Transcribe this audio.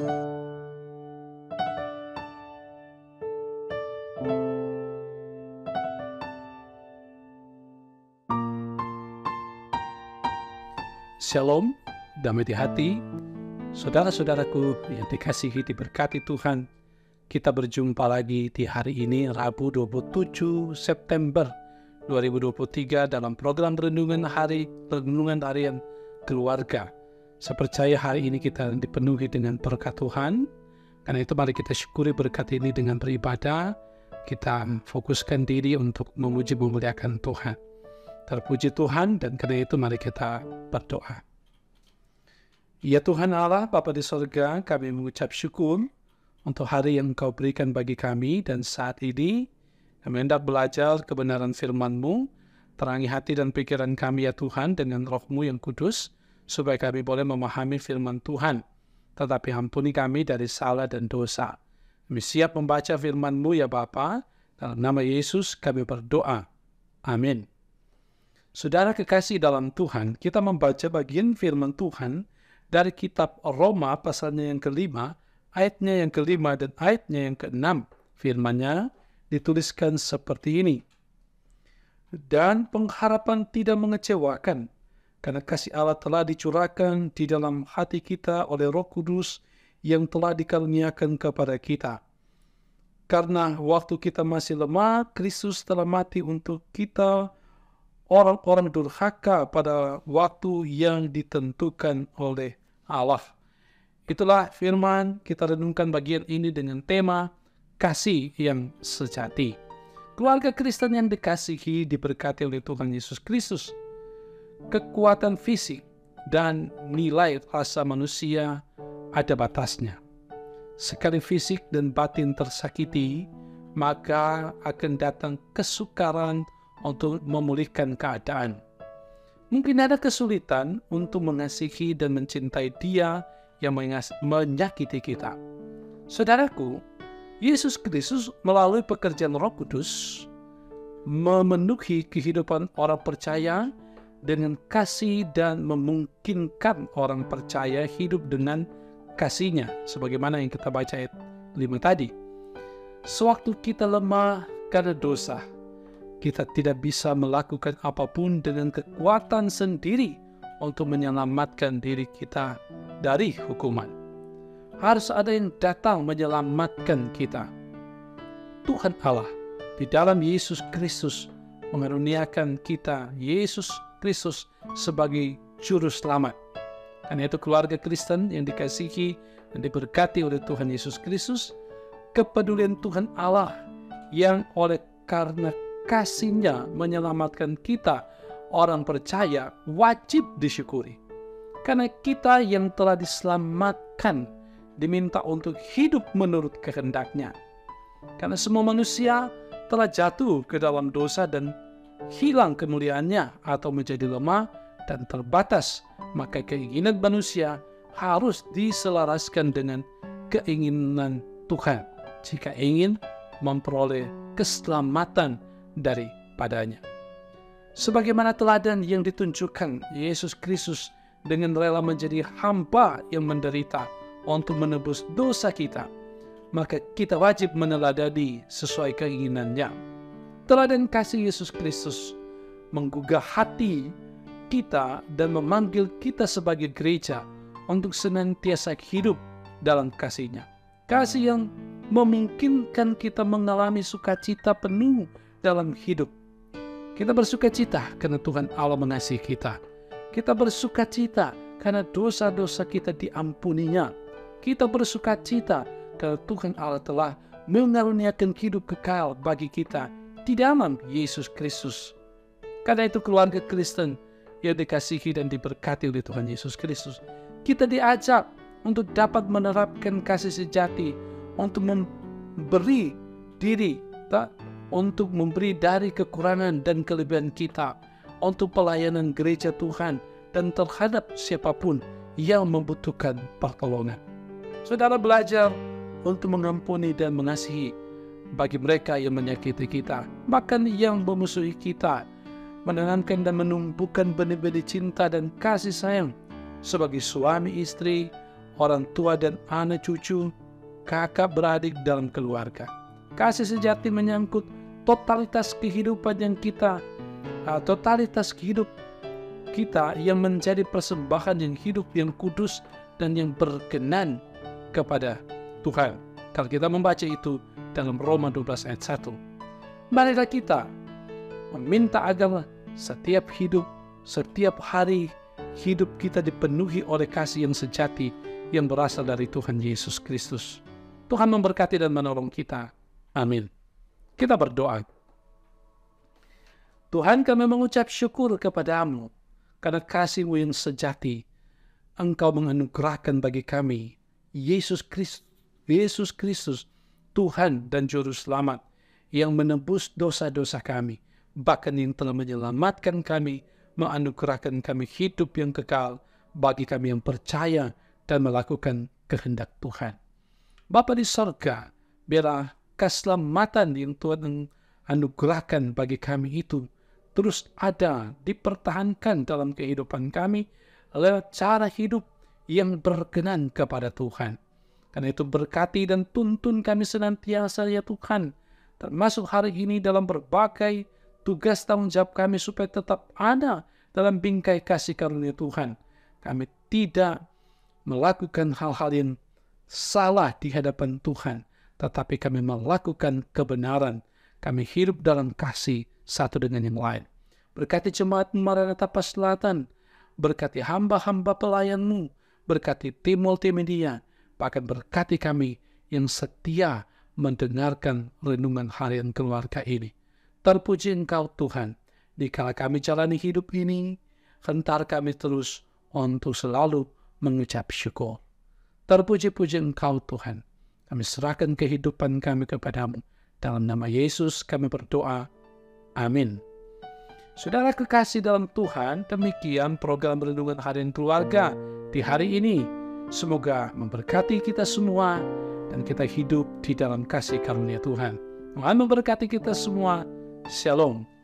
Shalom, damai di hati, saudara-saudaraku yang dikasihi diberkati Tuhan. Kita berjumpa lagi di hari ini, Rabu 27 September 2023 dalam program Renungan Harian Keluarga. Saya percaya hari ini kita dipenuhi dengan berkat Tuhan. Karena itu mari kita syukuri berkat ini dengan beribadah. Kita fokuskan diri untuk memuji memuliakan Tuhan. Terpuji Tuhan, dan karena itu mari kita berdoa. Ya Tuhan Allah, Bapa di sorga, kami mengucap syukur untuk hari yang Engkau berikan bagi kami, dan saat ini kami hendak belajar kebenaran firman-Mu. Terangi hati dan pikiran kami ya Tuhan dengan Roh-Mu yang kudus, supaya kami boleh memahami firman Tuhan. Tetapi ampuni kami dari salah dan dosa. Kami siap membaca firman-Mu ya Bapa. Dalam nama Yesus kami berdoa. Amin. Saudara kekasih dalam Tuhan, kita membaca bagian firman Tuhan dari kitab Roma pasalnya yang ke-5, ayatnya yang ke-5 dan ayatnya yang ke-6. Firman-Nya dituliskan seperti ini. Dan pengharapan tidak mengecewakan, karena kasih Allah telah dicurahkan di dalam hati kita oleh Roh Kudus yang telah dikaruniakan kepada kita. Karena waktu kita masih lemah, Kristus telah mati untuk kita, orang-orang durhaka pada waktu yang ditentukan oleh Allah. Itulah firman, kita renungkan bagian ini dengan tema kasih yang sejati. Keluarga Kristen yang dikasihi diberkati oleh Tuhan Yesus Kristus. Kekuatan fisik dan nilai rasa manusia ada batasnya. Sekali fisik dan batin tersakiti, maka akan datang kesukaran untuk memulihkan keadaan. Mungkin ada kesulitan untuk mengasihi dan mencintai Dia yang menyakiti kita. Saudaraku, Yesus Kristus melalui pekerjaan Roh Kudus memenuhi kehidupan orang percaya dengan kasih dan memungkinkan orang percaya hidup dengan kasih-Nya, sebagaimana yang kita baca ayat 5 tadi. Sewaktu kita lemah karena dosa, kita tidak bisa melakukan apapun dengan kekuatan sendiri untuk menyelamatkan diri kita dari hukuman. Harus ada yang datang menyelamatkan kita. Tuhan Allah di dalam Yesus Kristus mengaruniakan kita Yesus Kristus sebagai juru selamat. Karena itu keluarga Kristen yang dikasihi dan diberkati oleh Tuhan Yesus Kristus, kepedulian Tuhan Allah yang oleh karena kasih-Nya menyelamatkan kita, orang percaya, wajib disyukuri. Karena kita yang telah diselamatkan diminta untuk hidup menurut kehendak-Nya. Karena semua manusia telah jatuh ke dalam dosa dan hilang kemuliaannya atau menjadi lemah dan terbatas, maka keinginan manusia harus diselaraskan dengan keinginan Tuhan jika ingin memperoleh keselamatan daripadanya. Sebagaimana teladan yang ditunjukkan Yesus Kristus dengan rela menjadi hamba yang menderita untuk menebus dosa kita, maka kita wajib meneladani sesuai keinginannya. Teladan kasih Yesus Kristus menggugah hati kita dan memanggil kita sebagai gereja untuk senantiasa hidup dalam kasih-Nya. Kasih yang memungkinkan kita mengalami sukacita penuh dalam hidup. Kita bersukacita karena Tuhan Allah mengasihi kita. Kita bersukacita karena dosa-dosa kita diampuninya. Kita bersukacita karena Tuhan Allah telah mengaruniakan hidup kekal bagi kita di dalam Yesus Kristus. Karena itu keluarga Kristen yang dikasihi dan diberkati oleh Tuhan Yesus Kristus, kita diajak untuk dapat menerapkan kasih sejati, untuk memberi diri, untuk memberi dari kekurangan dan kelebihan kita, untuk pelayanan gereja Tuhan, dan terhadap siapapun yang membutuhkan pertolongan. Saudara belajar untuk mengampuni dan mengasihi bagi mereka yang menyakiti kita, bahkan yang memusuhi kita, menanamkan dan menumbuhkan benih-benih cinta dan kasih sayang sebagai suami istri, orang tua dan anak cucu, kakak beradik dalam keluarga. Kasih sejati menyangkut totalitas kehidupan kita yang menjadi persembahan yang hidup, yang kudus, dan yang berkenan kepada Tuhan. Kalau kita membaca itu dalam Roma 12 ayat 1. Marilah kita meminta agar setiap hari hidup kita dipenuhi oleh kasih yang sejati yang berasal dari Tuhan Yesus Kristus. Tuhan memberkati dan menolong kita. Amin. Kita berdoa. Tuhan, kami mengucap syukur kepadamu karena kasih-Mu yang sejati. Engkau menganugerahkan bagi kami Yesus Kristus, Tuhan dan Juru Selamat, yang menebus dosa-dosa kami, bahkan yang telah menyelamatkan kami, menganugerahkan kami hidup yang kekal bagi kami yang percaya dan melakukan kehendak Tuhan. Bapa di sorga, biarlah keselamatan yang Tuhan anugerahkan bagi kami itu terus ada, dipertahankan dalam kehidupan kami lewat cara hidup yang berkenan kepada Tuhan. Karena itu berkati dan tuntun kami senantiasa ya Tuhan, termasuk hari ini dalam berbagai tugas tanggung jawab kami supaya tetap ada dalam bingkai kasih karunia Tuhan. Kami tidak melakukan hal-hal yang salah di hadapan Tuhan, tetapi kami melakukan kebenaran. Kami hidup dalam kasih satu dengan yang lain. Berkati jemaat Maranatha Selatan, berkati hamba-hamba pelayan-Mu, berkati tim multimedia, bahkan berkati kami yang setia mendengarkan renungan harian keluarga ini. Terpuji Engkau Tuhan, dikala kami jalani hidup ini, hentar kami terus untuk selalu mengucap syukur. Terpuji-puji Engkau Tuhan, kami serahkan kehidupan kami kepadamu. Dalam nama Yesus kami berdoa. Amin. Saudara kekasih dalam Tuhan, demikian program Renungan Harian Keluarga di hari ini. Semoga memberkati kita semua dan kita hidup di dalam kasih karunia Tuhan. Tuhan memberkati kita semua. Shalom.